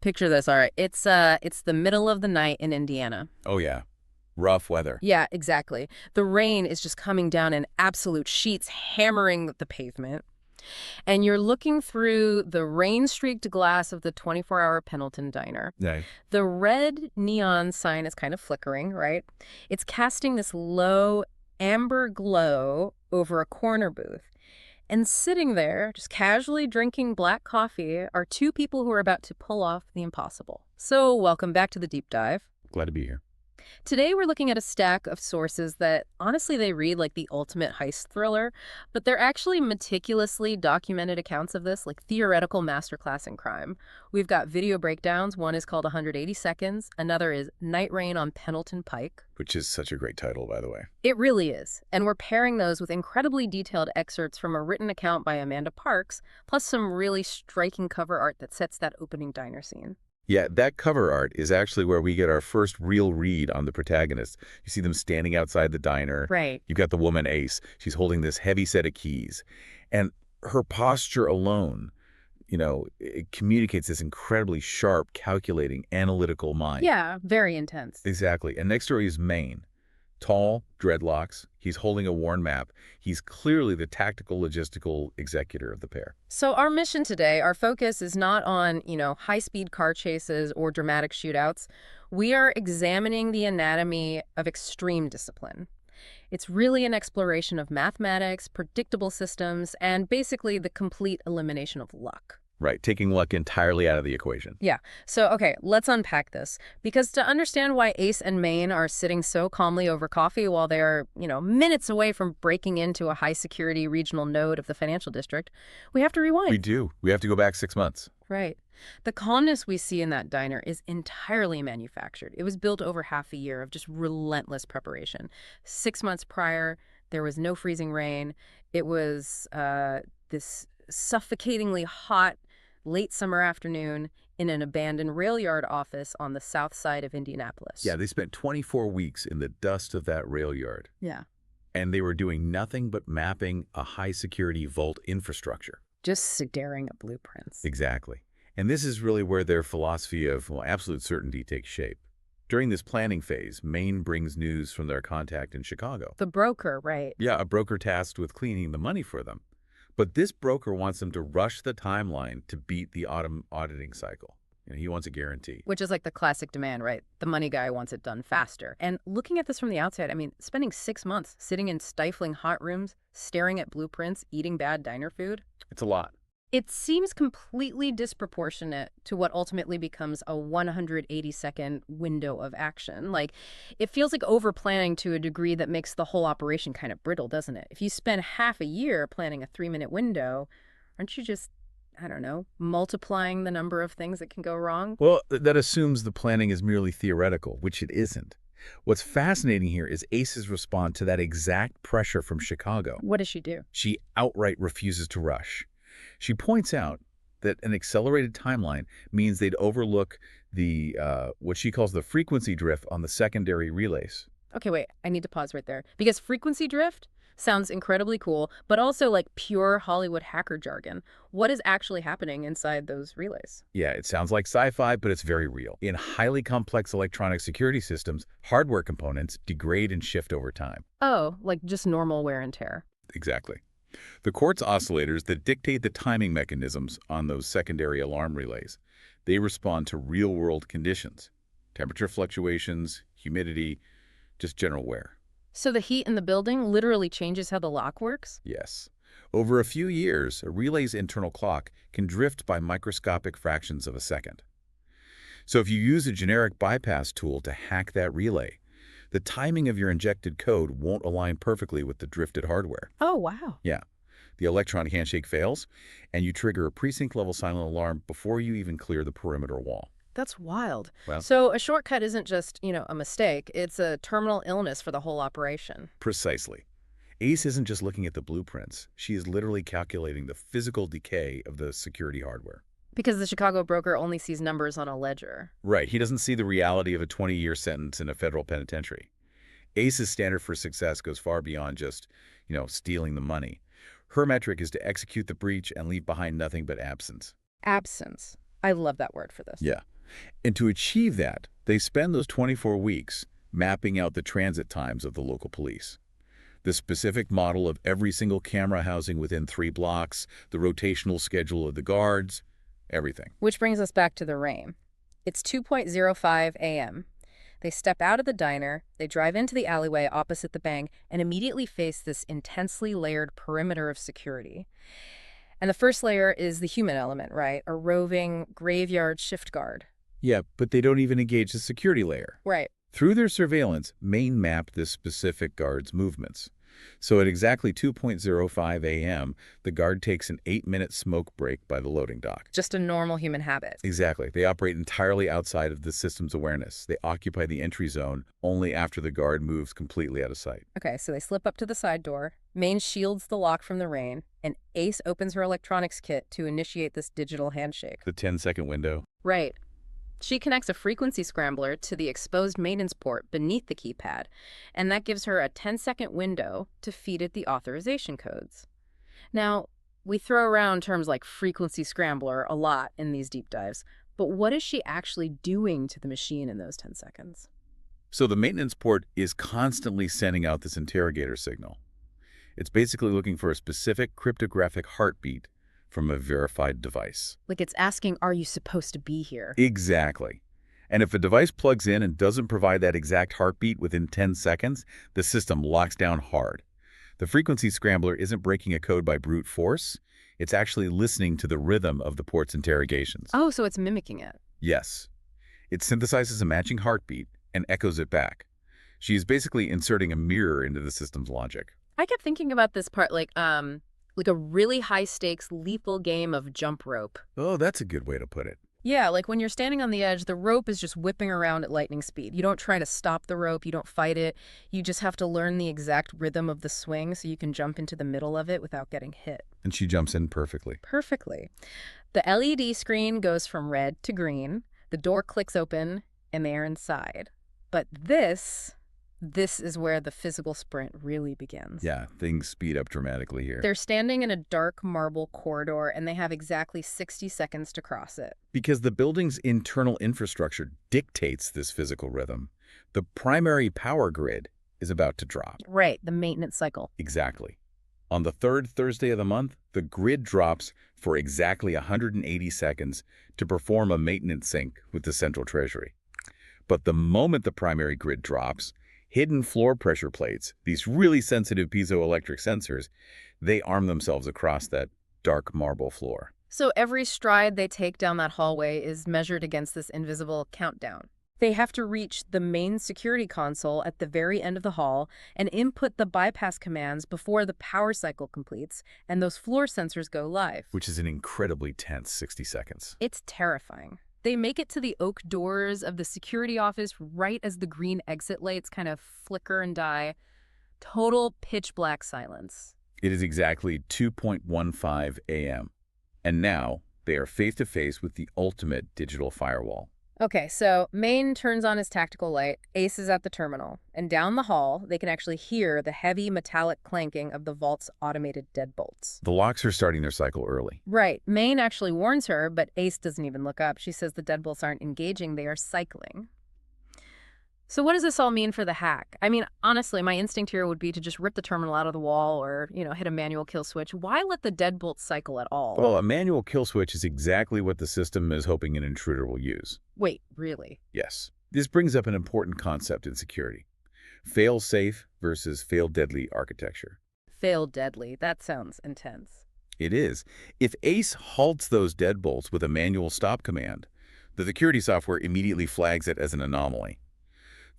Picture this, all right. It's the middle of the night in Indiana. Oh, yeah. Rough weather. Yeah, exactly. The rain is just coming down in absolute sheets, hammering the pavement. And you're looking through the rain-streaked glass of the 24-hour Pendleton diner. Yeah. The red neon sign is kind of flickering, right? It's casting this low amber glow over a corner booth. And sitting there, just casually drinking black coffee, are two people who are about to pull off the impossible. So, welcome back to the deep dive. Glad to be here. Today, we're looking at a stack of sources that, honestly, they read like the ultimate heist thriller, but they're actually meticulously documented accounts of this, like theoretical masterclass in crime. We've got video breakdowns. One is called 180 Seconds. Another is Night Rain on Pendleton Pike. Which is such a great title, by the way. It really is. And we're pairing those with incredibly detailed excerpts from a written account by Amanda Parks, plus some really striking cover art that sets that opening diner scene. Yeah, that cover art is actually where we get our first real read on the protagonist. You see them standing outside the diner. Right. You've got the woman, Ace. She's holding this heavy set of keys. And her posture alone, it communicates this incredibly sharp, calculating, analytical mind. Yeah, very intense. Exactly. And next to her is Maine. Tall, dreadlocks. He's holding a worn map. He's clearly the tactical, logistical executor of the pair. So our mission today, our focus is not on, high-speed car chases or dramatic shootouts. We are examining the anatomy of extreme discipline. It's really an exploration of mathematics, predictable systems, and basically the complete elimination of luck. Right, taking luck entirely out of the equation. Yeah. So, okay, let's unpack this. Because to understand why Ace and Maine are sitting so calmly over coffee while they're, minutes away from breaking into a high-security regional node of the financial district, we have to rewind. We do. We have to go back 6 months. Right. The calmness we see in that diner is entirely manufactured. It was built over half a year of just relentless preparation. 6 months prior, there was no freezing rain. It was this suffocatingly hot late summer afternoon in an abandoned rail yard office on the south side of Indianapolis. Yeah, they spent 24 weeks in the dust of that rail yard. Yeah. And they were doing nothing but mapping a high-security vault infrastructure. Just staring at blueprints. Exactly. And this is really where their philosophy of, absolute certainty takes shape. During this planning phase, Maine brings news from their contact in Chicago. The broker, right. Yeah, a broker tasked with cleaning the money for them. But this broker wants them to rush the timeline to beat the auditing cycle. He wants a guarantee. Which is like the classic demand, right? The money guy wants it done faster. And looking at this from the outside, spending 6 months sitting in stifling hot rooms, staring at blueprints, eating bad diner food. It's a lot. It seems completely disproportionate to what ultimately becomes a 180-second window of action. It feels like over-planning to a degree that makes the whole operation kind of brittle, doesn't it? If you spend half a year planning a 3-minute window, aren't you just, multiplying the number of things that can go wrong? Well, that assumes the planning is merely theoretical, which it isn't. What's fascinating here is Ace's response to that exact pressure from Chicago. What does she do? She outright refuses to rush. She points out that an accelerated timeline means they'd overlook the what she calls the frequency drift on the secondary relays. Okay, wait, I need to pause right there. Because frequency drift sounds incredibly cool, but also like pure Hollywood hacker jargon. What is actually happening inside those relays? Yeah, it sounds like sci-fi, but it's very real. In highly complex electronic security systems, hardware components degrade and shift over time. Oh, like just normal wear and tear. Exactly. The quartz oscillators that dictate the timing mechanisms on those secondary alarm relays, they respond to real-world conditions, temperature fluctuations, humidity, just general wear. So the heat in the building literally changes how the lock works? Yes. Over a few years, a relay's internal clock can drift by microscopic fractions of a second. So if you use a generic bypass tool to hack that relay, the timing of your injected code won't align perfectly with the drifted hardware. Oh, wow. Yeah. The electronic handshake fails, and you trigger a precinct-level silent alarm before you even clear the perimeter wall. That's wild. Well, so a shortcut isn't just, a mistake. It's a terminal illness for the whole operation. Precisely. Ace isn't just looking at the blueprints. She is literally calculating the physical decay of the security hardware. Because the Chicago broker only sees numbers on a ledger. Right. He doesn't see the reality of a 20-year sentence in a federal penitentiary. Ace's standard for success goes far beyond just, stealing the money. Her metric is to execute the breach and leave behind nothing but absence. Absence. I love that word for this. Yeah. And to achieve that, they spend those 24 weeks mapping out the transit times of the local police. The specific model of every single camera housing within 3 blocks, the rotational schedule of the guards, everything. Which brings us back to the rain. It's 2:05 a.m. They step out of the diner, they drive into the alleyway opposite the bank, and immediately face this intensely layered perimeter of security. And the first layer is the human element, right? A roving graveyard shift guard. Yeah, but they don't even engage the security layer. Right. Through their surveillance, Maine mapped this specific guard's movements. So at exactly 2:05 a.m., the guard takes an 8-minute smoke break by the loading dock. Just a normal human habit. Exactly. They operate entirely outside of the system's awareness. They occupy the entry zone only after the guard moves completely out of sight. Okay, so they slip up to the side door. Maine shields the lock from the rain, and Ace opens her electronics kit to initiate this digital handshake. The 10-second window. Right. She connects a frequency scrambler to the exposed maintenance port beneath the keypad, and that gives her a 10-second window to feed it the authorization codes. Now, we throw around terms like frequency scrambler a lot in these deep dives, but what is she actually doing to the machine in those 10 seconds? So the maintenance port is constantly sending out this interrogator signal. It's basically looking for a specific cryptographic heartbeat from a verified device. Like it's asking, are you supposed to be here? Exactly. And if a device plugs in and doesn't provide that exact heartbeat within 10 seconds, the system locks down hard. The frequency scrambler isn't breaking a code by brute force. It's actually listening to the rhythm of the port's interrogations. Oh, so it's mimicking it. Yes. It synthesizes a matching heartbeat and echoes it back. She is basically inserting a mirror into the system's logic. I kept thinking about this part like a really high-stakes, lethal game of jump rope. Oh, that's a good way to put it. Yeah, like when you're standing on the edge, the rope is just whipping around at lightning speed. You don't try to stop the rope, you don't fight it. You just have to learn the exact rhythm of the swing so you can jump into the middle of it without getting hit. And she jumps in perfectly. Perfectly. The LED screen goes from red to green, the door clicks open, and they are inside. But this is where the physical sprint really begins. Yeah, things speed up dramatically here. They're standing in a dark marble corridor, and they have exactly 60 seconds to cross it. Because the building's internal infrastructure dictates this physical rhythm. The primary power grid is about to drop. Right, the maintenance cycle. Exactly. On the 3rd Thursday of the month, the grid drops for exactly 180 seconds to perform a maintenance sync with the central treasury. But the moment the primary grid drops, hidden floor pressure plates, these really sensitive piezoelectric sensors, they arm themselves across that dark marble floor. So every stride they take down that hallway is measured against this invisible countdown. They have to reach the main security console at the very end of the hall and input the bypass commands before the power cycle completes and those floor sensors go live. Which is an incredibly tense 60 seconds. It's terrifying. They make it to the oak doors of the security office right as the green exit lights kind of flicker and die. Total pitch black silence. It is exactly 2:15 a.m. And now they are face-to-face with the ultimate digital firewall. Okay, so Maine turns on his tactical light, Ace is at the terminal, and down the hall, they can actually hear the heavy metallic clanking of the vault's automated deadbolts. The locks are starting their cycle early. Right. Maine actually warns her, but Ace doesn't even look up. She says the deadbolts aren't engaging, they are cycling. So what does this all mean for the hack? I mean, honestly, my instinct here would be to just rip the terminal out of the wall or, hit a manual kill switch. Why let the deadbolt cycle at all? Well, a manual kill switch is exactly what the system is hoping an intruder will use. Wait, really? Yes. This brings up an important concept in security. Fail-safe versus fail-deadly architecture. Fail-deadly. That sounds intense. It is. If Ace halts those deadbolts with a manual stop command, the security software immediately flags it as an anomaly.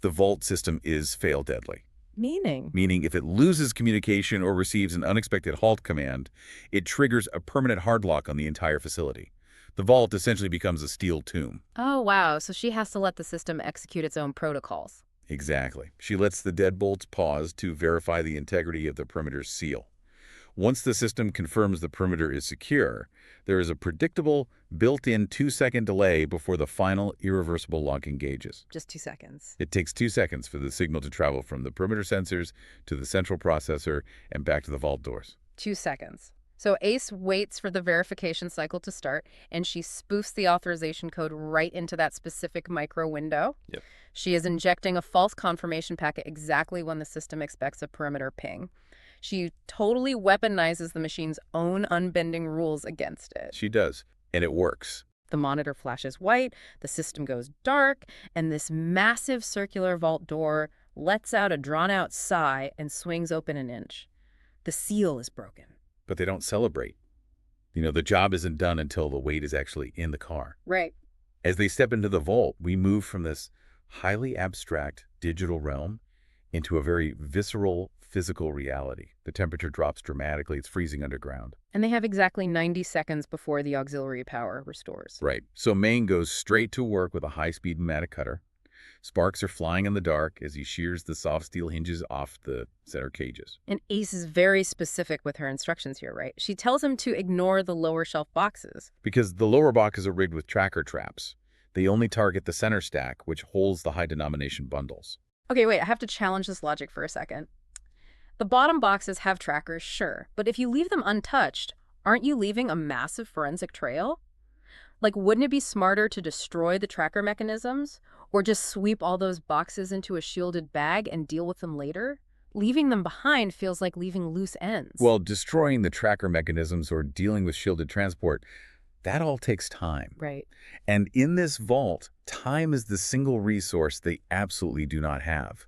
The vault system is fail-deadly. Meaning? Meaning if it loses communication or receives an unexpected halt command, it triggers a permanent hard lock on the entire facility. The vault essentially becomes a steel tomb. Oh, wow. So she has to let the system execute its own protocols. Exactly. She lets the deadbolts pause to verify the integrity of the perimeter's seal. Once the system confirms the perimeter is secure, there is a predictable, built-in 2-second delay before the final irreversible lock engages. Just 2 seconds. It takes 2 seconds for the signal to travel from the perimeter sensors to the central processor and back to the vault doors. 2 seconds. So Ace waits for the verification cycle to start, and she spoofs the authorization code right into that specific micro window. Yep. She is injecting a false confirmation packet exactly when the system expects a perimeter ping. She totally weaponizes the machine's own unbending rules against it. She does, and it works. The monitor flashes white, the system goes dark, and this massive circular vault door lets out a drawn-out sigh and swings open an inch. The seal is broken. But they don't celebrate. The job isn't done until the weight is actually in the car. Right. As they step into the vault, we move from this highly abstract digital realm into a very visceral physical reality. The temperature drops dramatically. It's freezing underground. And they have exactly 90 seconds before the auxiliary power restores. Right. So Maine goes straight to work with a high-speed pneumatic cutter. Sparks are flying in the dark as he shears the soft steel hinges off the center cages. And Ace is very specific with her instructions here, right? She tells him to ignore the lower shelf boxes. Because the lower boxes are rigged with tracker traps. They only target the center stack, which holds the high-denomination bundles. Okay, wait, I have to challenge this logic for a second. The bottom boxes have trackers, sure, but if you leave them untouched, aren't you leaving a massive forensic trail? Like, wouldn't it be smarter to destroy the tracker mechanisms? Or just sweep all those boxes into a shielded bag and deal with them later? Leaving them behind feels like leaving loose ends. Well, destroying the tracker mechanisms or dealing with shielded transport, that all takes time. Right. And in this vault, time is the single resource they absolutely do not have.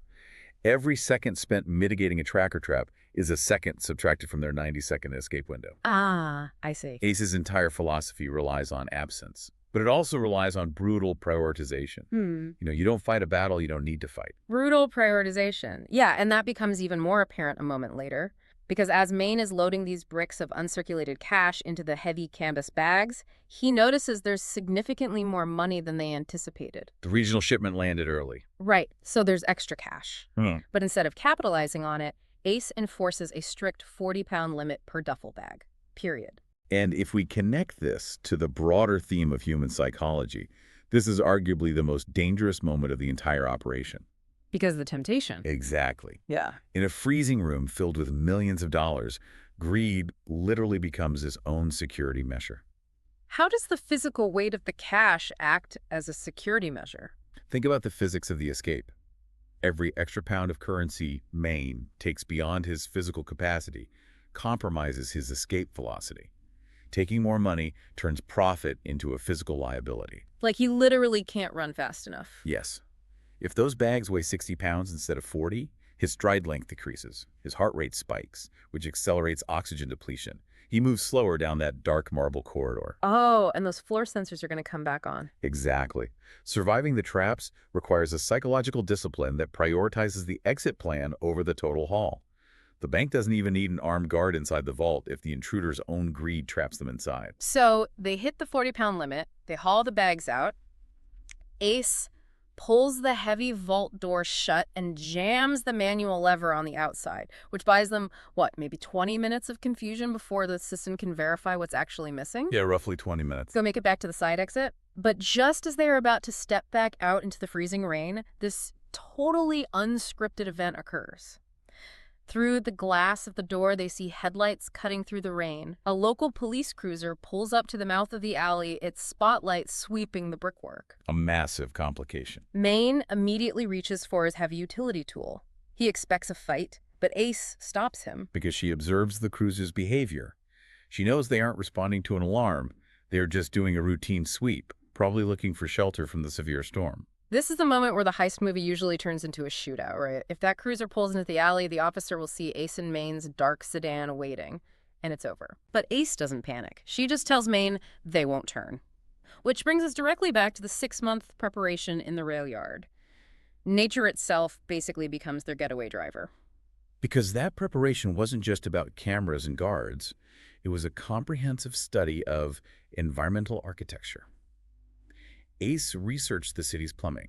Every second spent mitigating a tracker trap is a second subtracted from their 90-second escape window. Ah, I see. Ace's entire philosophy relies on absence, but it also relies on brutal prioritization. You don't fight a battle you don't need to fight. Brutal prioritization. Yeah, and that becomes even more apparent a moment later. Because as Maine is loading these bricks of uncirculated cash into the heavy canvas bags, he notices there's significantly more money than they anticipated. The regional shipment landed early. Right, so there's extra cash. But instead of capitalizing on it, Ace enforces a strict 40-pound limit per duffel bag, period. And if we connect this to the broader theme of human psychology, this is arguably the most dangerous moment of the entire operation. Because of the temptation. Exactly. Yeah. In a freezing room filled with millions of dollars, greed literally becomes its own security measure. How does the physical weight of the cash act as a security measure? Think about the physics of the escape. Every extra pound of currency Maine takes beyond his physical capacity compromises his escape velocity. Taking more money turns profit into a physical liability. Like he literally can't run fast enough. Yes. If those bags weigh 60 pounds instead of 40, his stride length decreases. His heart rate spikes, which accelerates oxygen depletion. He moves slower down that dark marble corridor. Oh, and those floor sensors are going to come back on. Exactly. Surviving the traps requires a psychological discipline that prioritizes the exit plan over the total haul. The bank doesn't even need an armed guard inside the vault if the intruder's own greed traps them inside. So they hit the 40-pound limit. They haul the bags out. Ace pulls the heavy vault door shut and jams the manual lever on the outside, which buys them, maybe 20 minutes of confusion before the system can verify what's actually missing? Yeah, roughly 20 minutes. Go make it back to the side exit. But just as they are about to step back out into the freezing rain, this totally unscripted event occurs. Through the glass of the door, they see headlights cutting through the rain. A local police cruiser pulls up to the mouth of the alley, its spotlight sweeping the brickwork. A massive complication. Maine immediately reaches for his heavy utility tool. He expects a fight, but Ace stops him. Because she observes the cruiser's behavior. She knows they aren't responding to an alarm. They're just doing a routine sweep, probably looking for shelter from the severe storm. This is the moment where the heist movie usually turns into a shootout, right? If that cruiser pulls into the alley, the officer will see Ace and Maine's dark sedan waiting, and it's over. But Ace doesn't panic. She just tells Maine they won't turn. Which brings us directly back to the 6-month preparation in the rail yard. Nature itself basically becomes their getaway driver. Because that preparation wasn't just about cameras and guards. It was a comprehensive study of environmental architecture. Ace researched the city's plumbing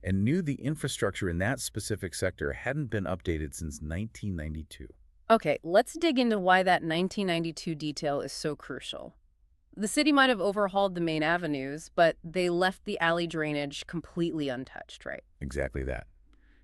and knew the infrastructure in that specific sector hadn't been updated since 1992. Okay, let's dig into why that 1992 detail is so crucial. The city might have overhauled the main avenues, but they left the alley drainage completely untouched, right? Exactly that.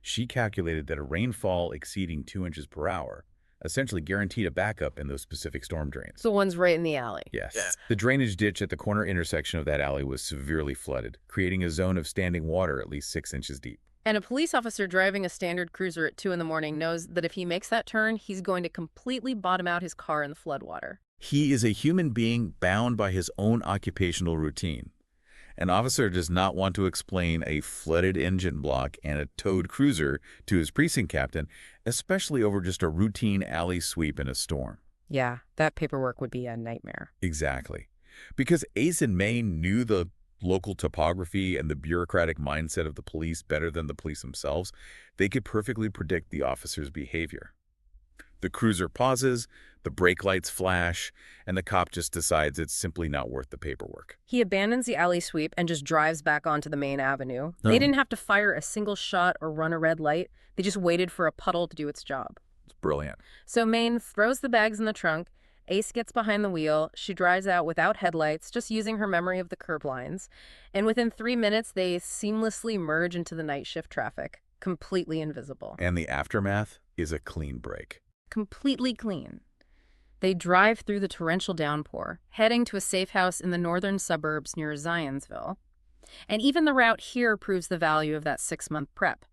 She calculated that a rainfall exceeding 2 inches per hour, essentially guaranteed a backup in those specific storm drains. The one's right in the alley. Yes. Yeah. The drainage ditch at the corner intersection of that alley was severely flooded, creating a zone of standing water at least 6 inches deep. And a police officer driving a standard cruiser at 2 in the morning knows that if he makes that turn, he's going to completely bottom out his car in the floodwater. He is a human being bound by his own occupational routine. An officer does not want to explain a flooded engine block and a towed cruiser to his precinct captain, especially over just a routine alley sweep in a storm. Yeah, that paperwork would be a nightmare. Exactly. Because Ace and Maine knew the local topography and the bureaucratic mindset of the police better than the police themselves, they could perfectly predict the officer's behavior. The cruiser pauses, the brake lights flash, and the cop just decides it's simply not worth the paperwork. He abandons the alley sweep and just drives back onto the main avenue. Oh. They didn't have to fire a single shot or run a red light. They just waited for a puddle to do its job. It's brilliant. So Maine throws the bags in the trunk. Ace gets behind the wheel. She drives out without headlights, just using her memory of the curb lines. And within 3 minutes, they seamlessly merge into the night shift traffic, completely invisible. And the aftermath is a clean break. Completely clean. They drive through the torrential downpour, heading to a safe house in the northern suburbs near Zionsville. And even the route here proves the value of that 6-month prep.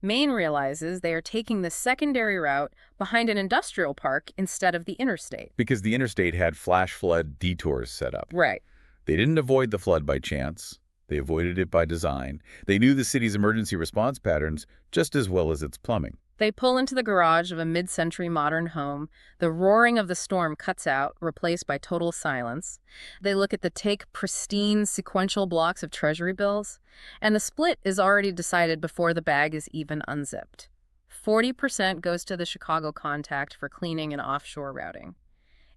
Maine realizes they are taking the secondary route behind an industrial park instead of the interstate. Because the interstate had flash flood detours set up. Right. They didn't avoid the flood by chance. They avoided it by design. They knew the city's emergency response patterns just as well as its plumbing. They pull into the garage of a mid-century modern home. The roaring of the storm cuts out, replaced by total silence. They look at the pristine sequential blocks of treasury bills, and the split is already decided before the bag is even unzipped. 40% goes to the Chicago contact for cleaning and offshore routing.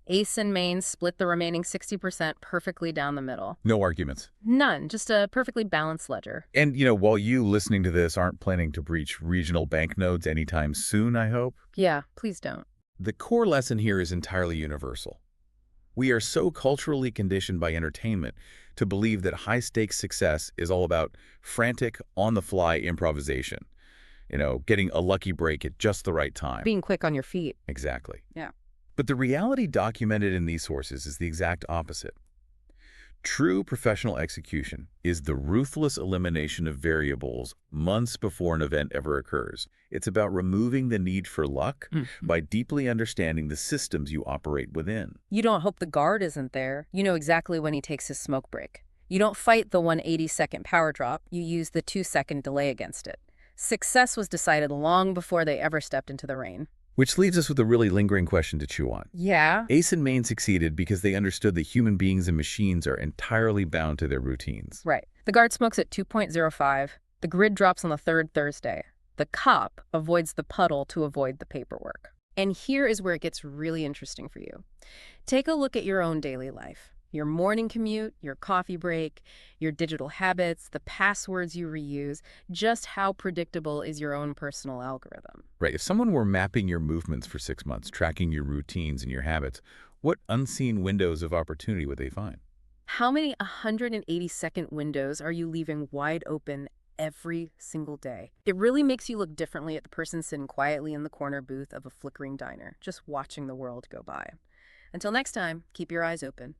Ace and Maine split the remaining 60% perfectly down the middle. No arguments. None, just a perfectly balanced ledger. And, while you listening to this aren't planning to breach regional banknotes anytime soon, I hope, Yeah, please don't. the core lesson here is entirely universal. We are so culturally conditioned by entertainment to believe that high-stakes success is all about frantic, on-the-fly improvisation. Getting a lucky break at just the right time. Being quick on your feet. Exactly. Yeah. But the reality documented in these sources is the exact opposite. True professional execution is the ruthless elimination of variables months before an event ever occurs. It's about removing the need for luck by deeply understanding the systems you operate within. You don't hope the guard isn't there. You know exactly when he takes his smoke break. You don't fight the 180-second power drop. You use the 2-second delay against it. Success was decided long before they ever stepped into the rain. Which leaves us with a really lingering question to chew on. Yeah. Ace and Maine succeeded because they understood that human beings and machines are entirely bound to their routines. Right. The guard smokes at 2.05. The grid drops on the third Thursday. The cop avoids the puddle to avoid the paperwork. And here is where it gets really interesting for you. Take a look at your own daily life. Your morning commute, your coffee break, your digital habits, the passwords you reuse. Just how predictable is your own personal algorithm? Right. If someone were mapping your movements for 6 months, tracking your routines and your habits, what unseen windows of opportunity would they find? How many 180-second windows are you leaving wide open every single day? It really makes you look differently at the person sitting quietly in the corner booth of a flickering diner, just watching the world go by. Until next time, keep your eyes open.